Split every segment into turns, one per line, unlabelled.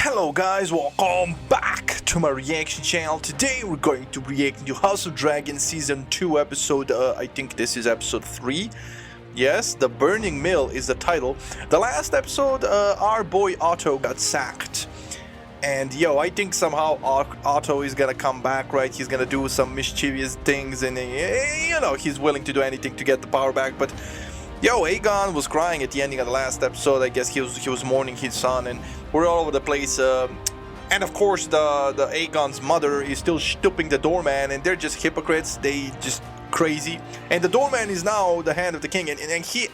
Hello guys, welcome back to my reaction channel. Today we're going to react to House of Dragon Season 2 episode, I think this is episode 3. Yes, The Burning Mill is the title. The last episode, our boy Otto got sacked. And I think somehow Otto is gonna come back, right? He's gonna do some mischievous things and, he's willing to do anything to get the power back. But, Aegon was crying at the ending of the last episode. I guess he was mourning his son and we're all over the place. And of course, the Aegon's mother is still stooping the doorman and they're just hypocrites. They just crazy. And the doorman is now the hand of the king. And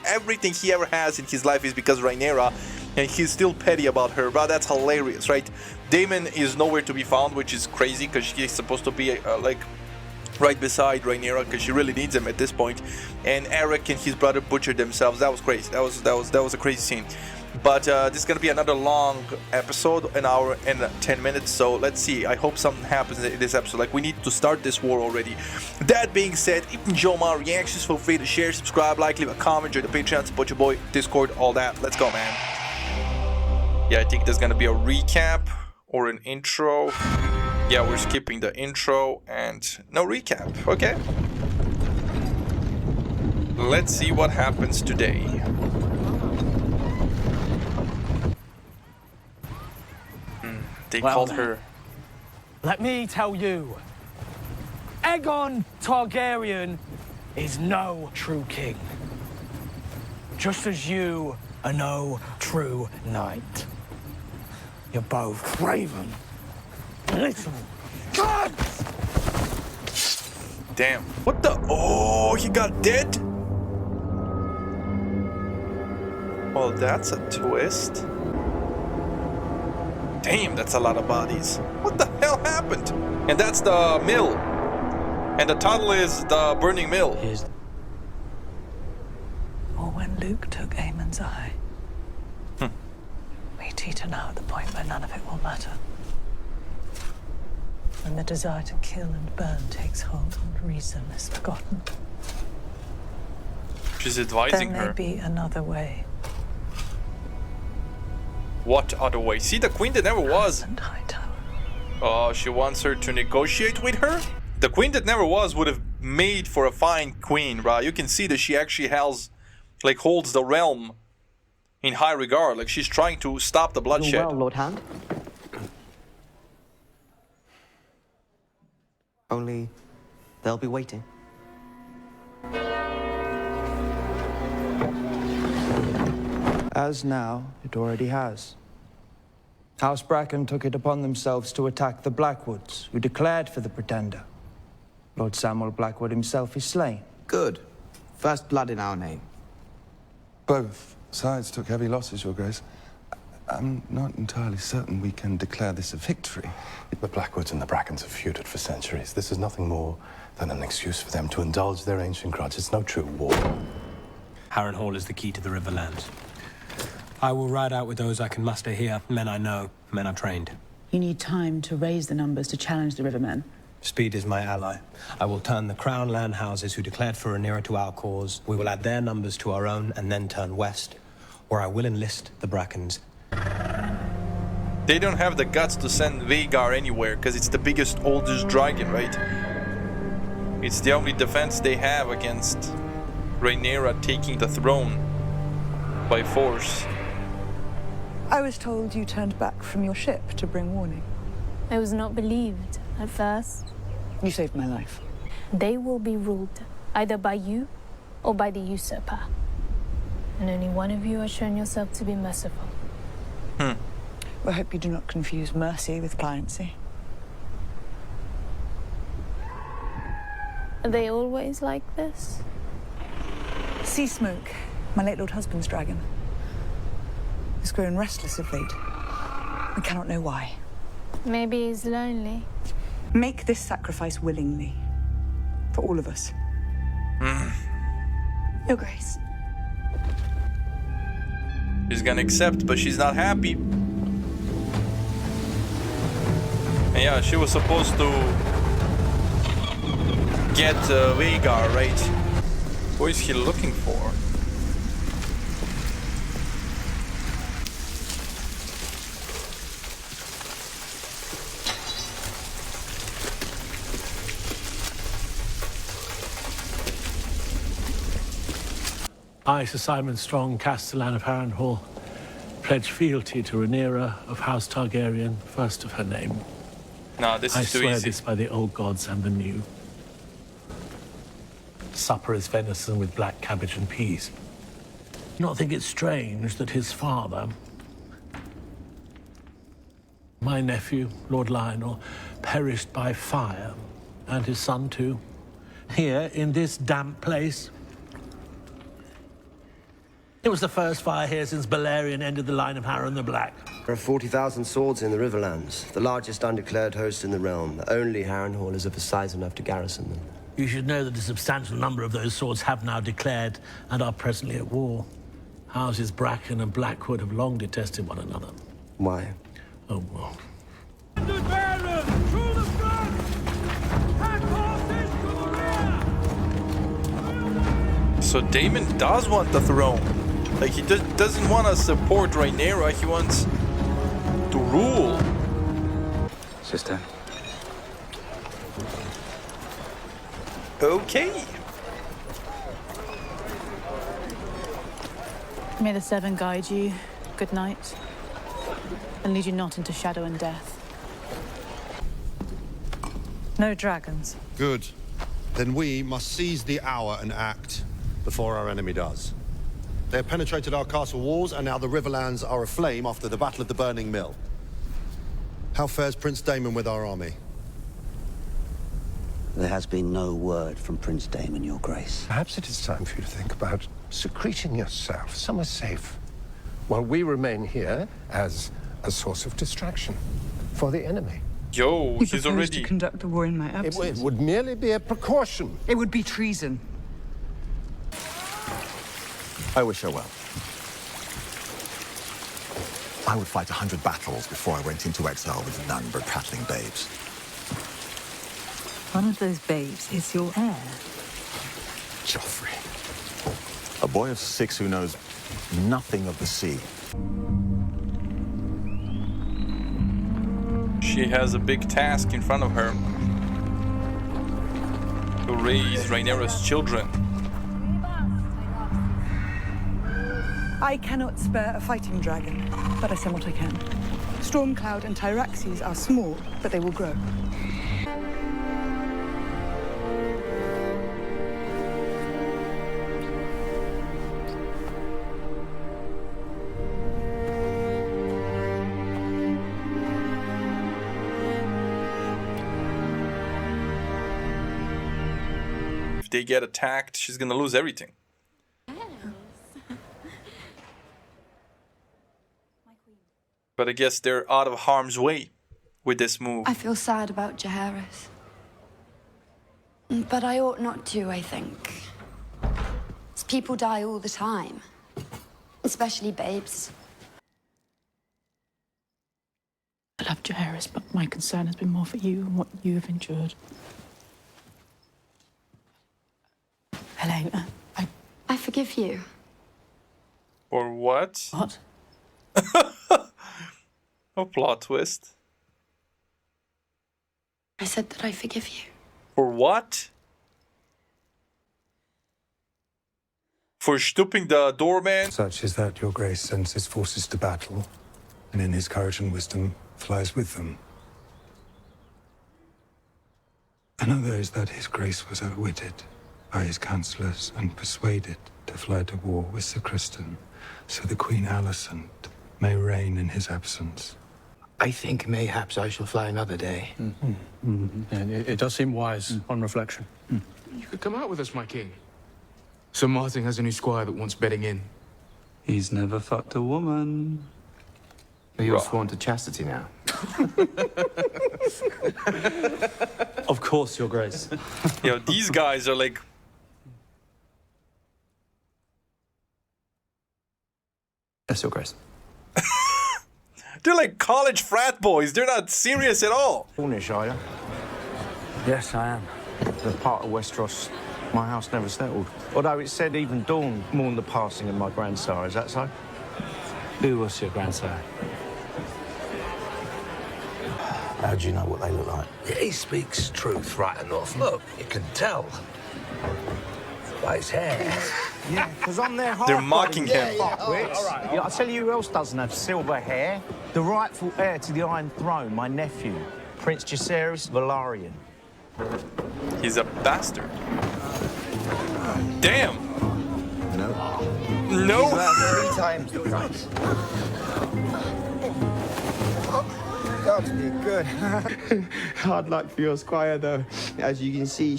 everything he ever has in his life is because of Rhaenyra. And he's still petty about her, but that's hilarious, right? Daemon is nowhere to be found, which is crazy because she's supposed to be right beside Rhaenyra because she really needs him at this point. And Eric and his brother butchered themselves. That was crazy. That was a crazy scene. But this is gonna be another long episode, an hour and 10 minutes. So let's see. I hope something happens in this episode. Like, we need to start this war already. That being said, if you enjoy my reactions, feel free to share, subscribe, like, leave a comment, join the Patreon, support your boy, Discord, all that. Let's go, man. Yeah, I think there's gonna be a recap or an intro. Yeah, we're skipping the intro and no recap. Okay. Let's see what happens today. They called her.
Let me tell you, Aegon Targaryen is no true king. Just as you are no true knight. You're both craven little gods!
Damn. What the? Oh, he got dead? Well, that's a twist. Damn, that's a lot of bodies. What the hell happened? And that's the mill. And the title is The Burning Mill.
Or when Luke took Aemon's eye. We teeter now at the point where none of it will matter. When the desire to kill and burn takes hold and reason is forgotten.
She's advising
There may
her.
be another way.
What other way? See, the queen that never was.
And Hightower.
Oh, she wants her to negotiate with her? The queen that never was would have made for a fine queen, right? You can see that she actually holds the realm in high regard. Like, she's trying to stop the bloodshed.
Well, Lord Hand. Only they'll be waiting.
As now, it already has. House Bracken took it upon themselves to attack the Blackwoods, who declared for the Pretender. Lord Samuel Blackwood himself is slain.
Good. First blood in our name.
Both sides took heavy losses, Your Grace. I'm not entirely certain we can declare this a victory.
The Blackwoods and the Brackens have feuded for centuries. This is nothing more than an excuse for them to indulge their ancient grudge. It's no true war.
Harrenhal is the key to the Riverlands. I will ride out with those I can muster here, men I know, men I've trained.
You need time to raise the numbers to challenge the Rivermen.
Speed is my ally. I will turn the Crown land houses who declared for Rhaenyra to our cause. We will add their numbers to our own and then turn west, where I will enlist the Brackens.
They don't have the guts to send Vhagar anywhere because it's the biggest, oldest dragon, right? It's the only defense they have against Rhaenyra taking the throne by force.
I was told you turned back from your ship to bring warning.
I was not believed at first.
You saved my life.
They will be ruled either by you or by the usurper. And only one of you has shown yourself to be merciful.
I hope you do not confuse mercy with pliancy.
Are they always like this?
Sea Smoke, my late lord husband's dragon, has grown restless of late. We cannot know why.
Maybe he's lonely.
Make this sacrifice willingly. For all of us. Your Grace.
She's gonna accept, but she's not happy. And yeah, she was supposed to get Vhagar, right? What is he looking for?
I, Sir Simon Strong, Castellan of Harrenhal, pledge fealty to Rhaenyra of House Targaryen, first of her name.
No, this
I
is too
swear
easy.
this by the old gods and the new. Supper is venison with black cabbage and peas. Do you not think it strange that his father, my nephew, Lord Lionel, perished by fire, and his son too, here in this damp place? It was the first fire here since Balerion ended the line of Harren the Black.
There are 40,000 swords in the Riverlands, the largest undeclared host in the realm. Only Harrenhal is of a size enough to garrison them.
You should know that a substantial number of those swords have now declared and are presently at war. Houses Bracken and Blackwood have long detested one another.
Why?
Oh, well.
So Daemon does want the throne. Like, he doesn't want to support Rhaenyra, he wants to rule.
Sister.
Okay.
May the Seven guide you. Good night. And lead you not into shadow and death.
No dragons.
Good. Then we must seize the hour and act before our enemy does. They have penetrated our castle walls, and now the Riverlands are aflame after the Battle of the Burning Mill. How fares Prince Daemon with our army?
There has been no word from Prince Daemon, Your Grace.
Perhaps it is time for you to think about secreting yourself somewhere safe, while we remain here as a source of distraction for the enemy.
Yo,
He proposed to conduct the war in my
It
absence.
would merely be a precaution.
It would be treason.
I wish her well. I would fight 100 battles before I went into exile with none but prattling babes.
One of those babes is your heir.
Joffrey. A boy of 6 who knows nothing of the sea.
She has a big task in front of her. To raise Rhaenyra's children.
I cannot spare a fighting dragon, but I send what I can. Stormcloud and Tyraxes are small, but they will grow.
If they get attacked, she's gonna lose everything. But I guess they're out of harm's way with this move.
I feel sad about Jaehaerys. But I ought not to, I think. People die all the time. Especially babes.
I love Jaehaerys, but my concern has been more for you and what you have endured. Helena,
I forgive you.
Or what?
What?
A plot twist.
I said that I forgive you.
For what? For stooping the doorman?
Such is that Your Grace sends his forces to battle, and in his courage and wisdom flies with them. Another is that his Grace was outwitted by his councillors and persuaded to fly to war with Sir Criston, so the Queen Alicent may reign in his absence.
I think mayhaps I shall fly another day.
It does seem wise on reflection.
You could come out with us, my king. Sir Martin has a new squire that wants bedding in.
He's never fucked a woman. But you're sworn to chastity now.
Of course, Your Grace.
Yo, these guys are like...
Yes, Your Grace.
They're like college frat boys. They're not serious at all.
Cornish, are you? Yes, I am. The part of Westeros my house never settled. Although it said even dawn mourned the passing of my grandsire. Is that so?
Who was your grandsire?
How do you know what they look like?
He speaks truth right enough. Look, you can tell by his hair.
Yeah, because I'm their half.
They're mocking him.
Yeah, I'll tell you who else doesn't have silver hair. The rightful heir to the Iron Throne, my nephew, Prince Jacaerys Velaryon.
He's a bastard. Damn. No.
He's 3 times the price. God's be good.
Hard luck for your squire, though. As you can see,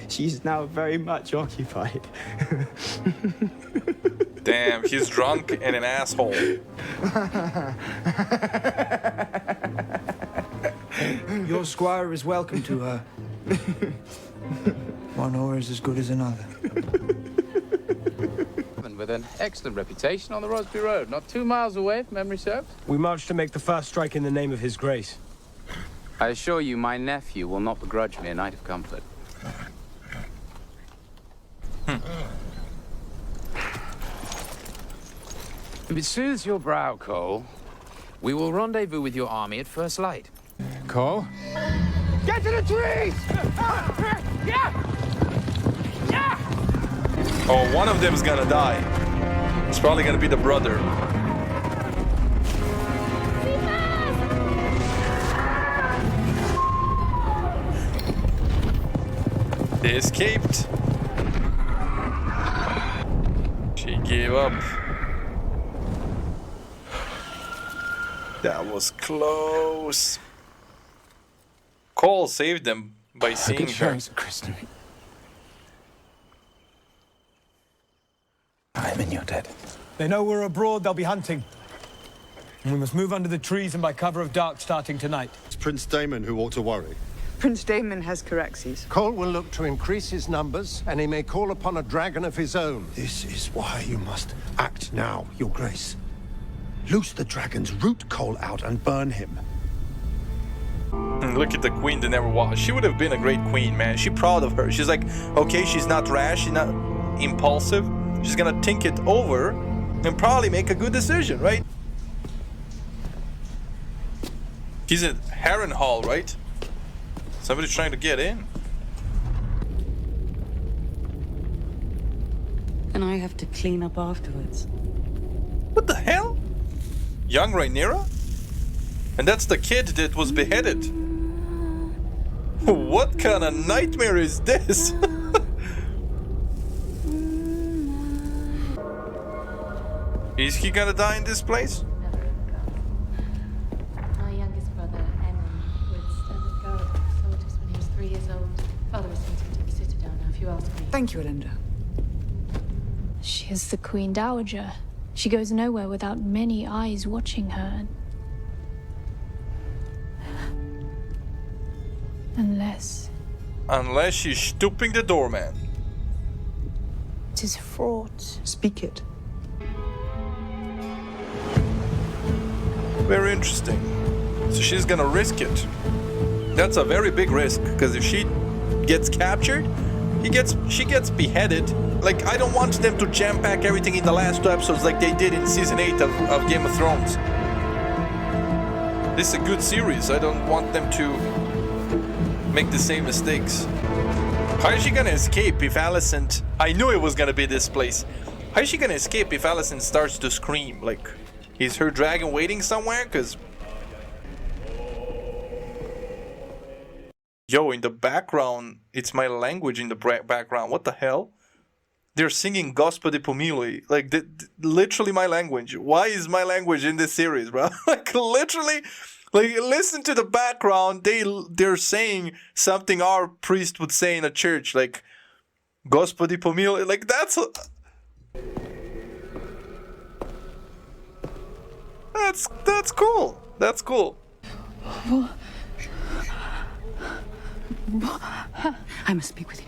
she's now very much occupied.
Damn, he's drunk and an asshole.
Your squire is welcome to her. One whore is as good as another.
With an excellent reputation on the Rosby Road, not 2 miles away, if memory serves.
We march to make the first strike in the name of His Grace.
I assure you, my nephew will not begrudge me a night of comfort. If it soothes your brow, Cole, we will rendezvous with your army at first light.
Cole?
Get to the trees!
Oh, one of them is gonna die. It's probably gonna be the brother. They escaped. She gave up. That was close. Cole saved them by seeing her.
Kristen.
I'm in your debt.
They know we're abroad, they'll be hunting. And we must move under the trees and by cover of dark starting tonight.
It's Prince Daemon who ought to worry.
Prince Daemon has Caraxes.
Cole will look to increase his numbers, and he may call upon a dragon of his own.
This is why you must act now, Your Grace. Loose the dragons, root Cole out, and burn him.
Look at the queen that never was. She would have been a great queen, man. She's proud of her. She's like, okay, she's not rash, she's not impulsive. She's gonna think it over and probably make a good decision, right? He's at Harrenhal, right? Somebody's trying to get in.
And I have to clean up afterwards.
What the hell? Young Rhaenyra? And that's the kid that was beheaded. What kind of nightmare is this? Is he gonna die in this place?
My youngest brother, Aemon, would stand as guard of soldiers when he was 3 years old. Father is sent him to the Citadel now, if you ask me.
Thank you, Elinda.
She is the Queen Dowager. She goes nowhere without many eyes watching her.
Unless she's stooping the doorman.
It is fraught.
Speak it.
Very interesting. So she's gonna risk it. That's a very big risk, because if she gets captured, she gets beheaded. Like, I don't want them to jam-pack everything in the last 2 episodes like they did in season 8 of Game of Thrones. This is a good series. I don't want them to make the same mistakes. How is she gonna escape if Alicent... I knew it was gonna be this place. How is she gonna escape if Alicent starts to scream? Like, is her dragon waiting somewhere? Because... Yo, in the background, it's my language in the background. What the hell? They're singing Gospa de Pomili. Like, literally my language. Why is my language in this series, bro? Like, literally... Like, listen to the background. They're saying something our priest would say in a church, like Gospa de Pomili. Like, that's cool. That's cool.
I must speak with you.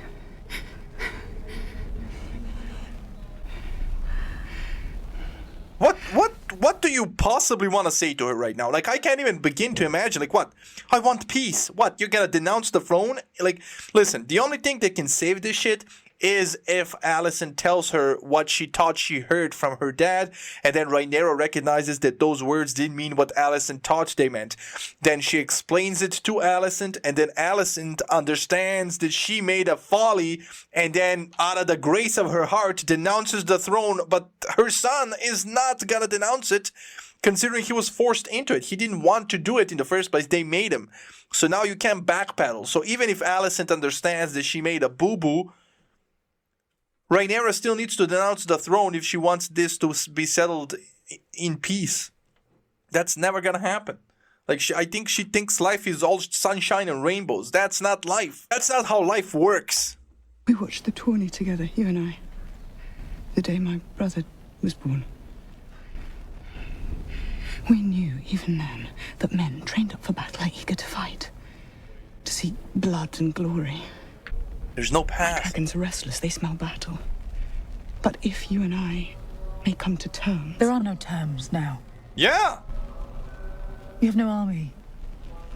What do you possibly want to say to her right now? Like, I can't even begin to imagine. Like, what? I want peace. What? You're gonna denounce the throne? Like, listen, the only thing that can save this shit is if Alicent tells her what she thought she heard from her dad, and then Rhaenyra recognizes that those words didn't mean what Alicent thought they meant. Then she explains it to Alicent, and then Alicent understands that she made a folly, and then out of the grace of her heart denounces the throne, but her son is not gonna denounce it, considering he was forced into it. He didn't want to do it in the first place. They made him. So now you can't backpedal. So even if Alicent understands that she made a boo-boo, Rhaenyra still needs to denounce the throne if she wants this to be settled in peace. That's never gonna happen. Like, I think she thinks life is all sunshine and rainbows. That's not life. That's not how life works.
We watched the tourney together, you and I, the day my brother was born. We knew, even then, that men trained up for battle are eager to fight, to seek blood and glory.
There's no past.
Dragons are restless, they smell battle. But if you and I may come to terms...
There are no terms now.
Yeah!
You have no army.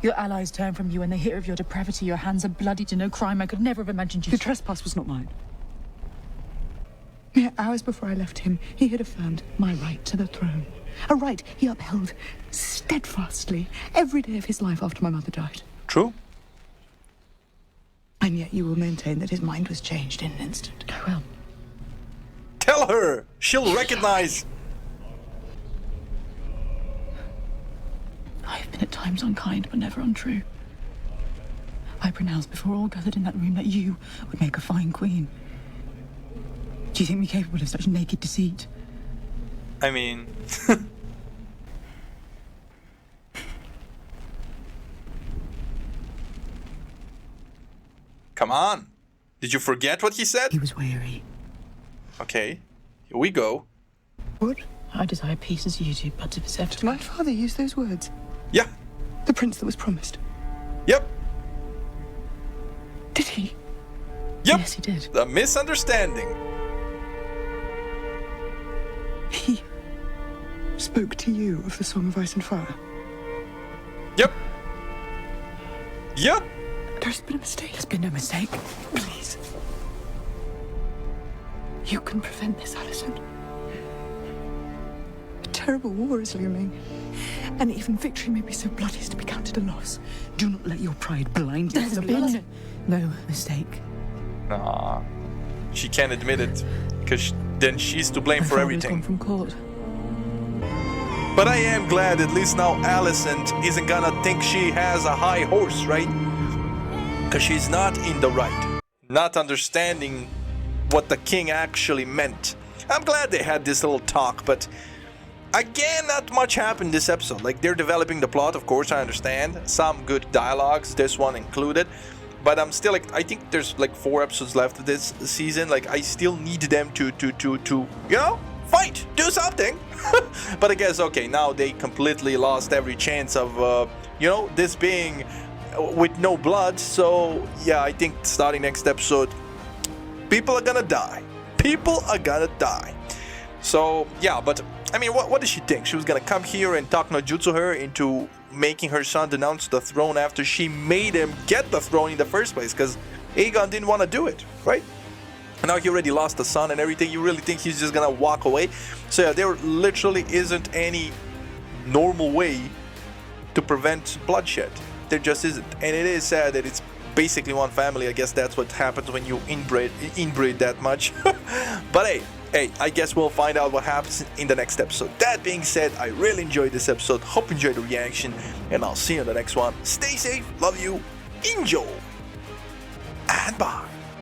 Your allies turn from you when they hear of your depravity. Your hands are bloody to no crime I could never have imagined you...
The trespass was not mine. Mere hours before I left him, he had affirmed my right to the throne. A right he upheld steadfastly every day of his life after my mother died.
True.
And yet you will maintain that his mind was changed in an instant.
I will.
Tell her! She'll recognize!
I have been at times unkind, but never untrue. I pronounced before all gathered in that room that you would make a fine queen. Do you think me capable of such naked deceit?
I mean... Come on. Did you forget what he said?
He was weary.
Okay. Here we go.
What?
I desire peace as you do, but to possess...
Did my father use those words?
Yeah.
The prince that was promised?
Yep.
Did he?
Yep.
Yes, he did.
The misunderstanding.
He spoke to you of the Song of Ice and Fire?
Yep. Yep.
There's been a mistake.
There's been no mistake.
Please. You can prevent this, Alicent. A terrible war is looming. And even victory may be so bloody as to be counted a loss. Do not let your pride blind you.
There's been no mistake.
Nah. She can't admit it. Because then she's to blame for everything.
From court.
But I am glad at least now Alicent isn't gonna think she has a high horse, right? Because she's not in the right. Not understanding what the king actually meant. I'm glad they had this little talk, but again, not much happened this episode. Like, they're developing the plot, of course, I understand. Some good dialogues, this one included. But I'm still like, I think there's like 4 episodes left of this season. Like, I still need them to you know, fight, do something. But I guess, okay, now they completely lost every chance of, you know, this being with no blood. So, yeah, I think starting next episode, people are gonna die. People are gonna die. So, yeah, but, I mean, what did she think? She was gonna come here and talk no jutsu her into making her son denounce the throne after she made him get the throne in the first place, because Aegon didn't want to do it, right? And now he already lost the son and everything. You really think he's just gonna walk away? So yeah, there literally isn't any normal way to prevent bloodshed. There just isn't. And it is sad that it's basically one family. I guess that's what happens when you inbreed that much. But hey, I guess we'll find out what happens in the next episode. That being said, I really enjoyed this episode. Hope you enjoyed the reaction, and I'll see you in the next one. Stay safe, love you, enjoy, and bye.